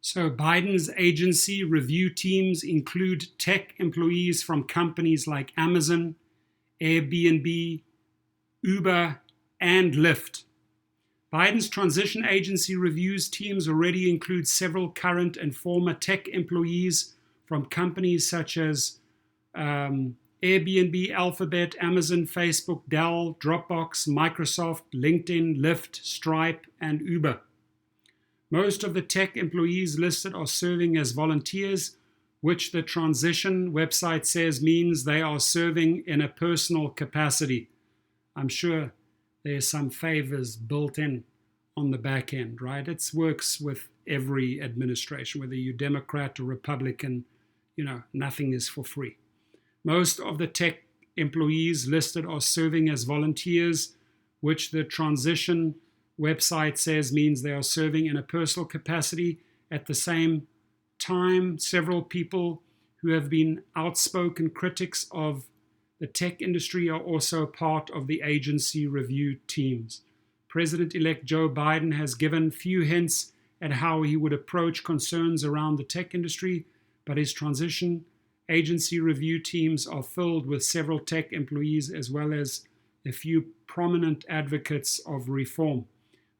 So Biden's agency review teams include tech employees from companies like Amazon, Airbnb, Uber, and Lyft. Biden's transition agency reviews teams already include several current and former tech employees from companies such as Airbnb, Alphabet, Amazon, Facebook, Dell, Dropbox, Microsoft, LinkedIn, Lyft, Stripe, and Uber. Most of the tech employees listed are serving as volunteers, which the transition website says means they are serving in a personal capacity. I'm sure there's some favors built in on the back end, right? It works with every administration, whether you're Democrat or Republican, nothing is for free. Most of the tech employees listed are serving as volunteers, which the transition website says means they are serving in a personal capacity. At the same time, several people who have been outspoken critics of the tech industry are also part of the agency review teams. President-elect Joe Biden has given few hints at how he would approach concerns around the tech industry, but his transition agency review teams are filled with several tech employees as well as a few prominent advocates of reform.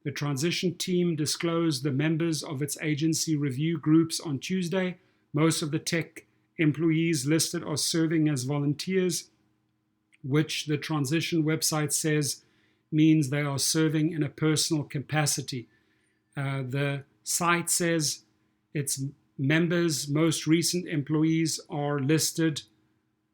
The transition team disclosed the members of its agency review groups on Tuesday. Most of the tech employees listed are serving as volunteers, which the transition website says means they are serving in a personal capacity. The site says its members' most recent employees are listed,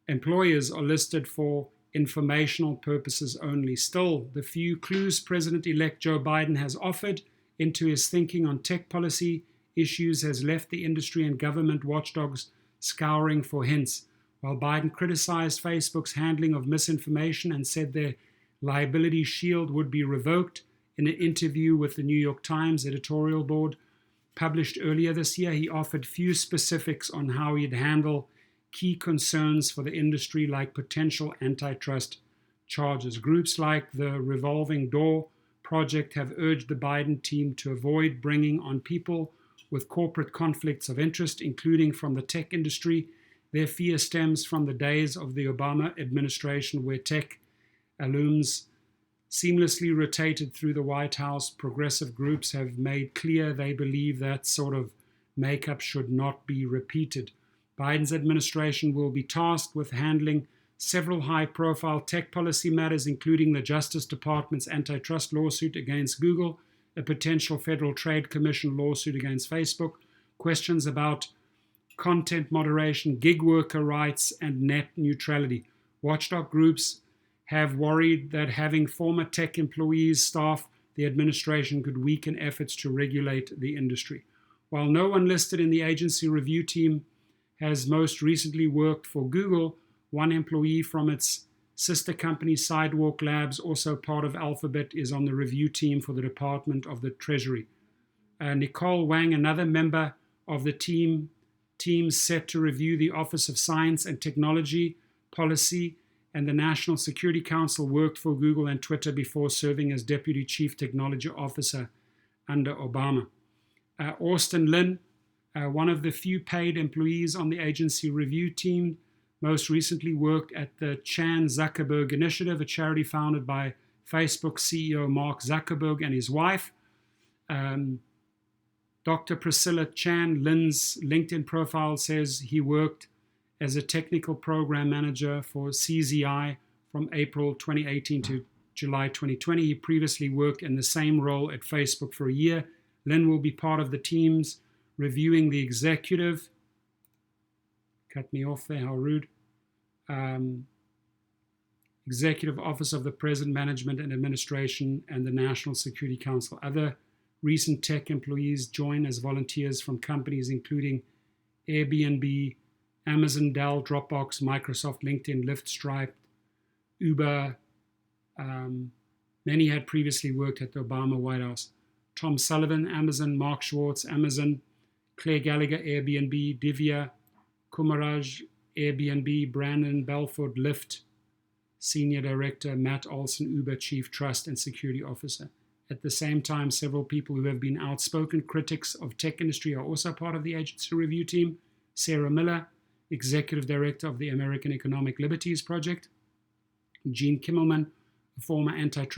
employers are listed for informational purposes only. Still, the few clues President-elect Joe Biden has offered into his thinking on tech policy issues has left the industry and government watchdogs scouring for hints. While Biden criticized Facebook's handling of misinformation and said their liability shield would be revoked in an interview with the New York Times editorial board published earlier this year, he offered few specifics on how he'd handle key concerns for the industry like potential antitrust charges. Groups like the Revolving Door Project have urged the Biden team to avoid bringing on people with corporate conflicts of interest, including from the tech industry. Their fear stems from the days of the Obama administration where tech alums seamlessly rotated through the White House. Progressive groups have made clear they believe that sort of makeup should not be repeated. Biden's administration will be tasked with handling several high-profile tech policy matters, including the Justice Department's antitrust lawsuit against Google, a potential Federal Trade Commission lawsuit against Facebook, questions about content moderation, gig worker rights, and net neutrality. Watchdog groups have worried that having former tech employees staff the administration could weaken efforts to regulate the industry. While no one listed in the agency review team has most recently worked for Google, one employee from its sister company Sidewalk Labs, also part of Alphabet, is on the review team for the Department of the Treasury. Nicole Wang, another member of the team set to review the Office of Science and Technology Policy and the National Security Council, worked for Google and Twitter before serving as Deputy Chief Technology Officer under Obama. Austin Lin, one of the few paid employees on the agency review team, most recently worked at the Chan Zuckerberg Initiative, a charity founded by Facebook CEO Mark Zuckerberg and his wife. Dr. Priscilla Chan, Lin's LinkedIn profile says he worked as a technical program manager for CZI from April 2018 to July 2020. He previously worked in the same role at Facebook for a year. Lin will be part of the teams reviewing the executive, cut me off there, how rude, Executive Office of the President, Management and Administration, and the National Security Council. Other recent tech employees join as volunteers from companies including Airbnb, Amazon, Dell, Dropbox, Microsoft, LinkedIn, Lyft, Stripe, Uber. Many had previously worked at the Obama White House. Tom Sullivan, Amazon, Mark Schwartz, Amazon, Claire Gallagher, Airbnb, Divya Kumaraj, Airbnb, Brandon Belford, Lyft, Senior Director, Matt Olson, Uber Chief Trust and Security Officer. At the same time, several people who have been outspoken critics of tech industry are also part of the agency review team. Sarah Miller, Executive Director of the American Economic Liberties Project. Gene Kimmelman, a former antitrust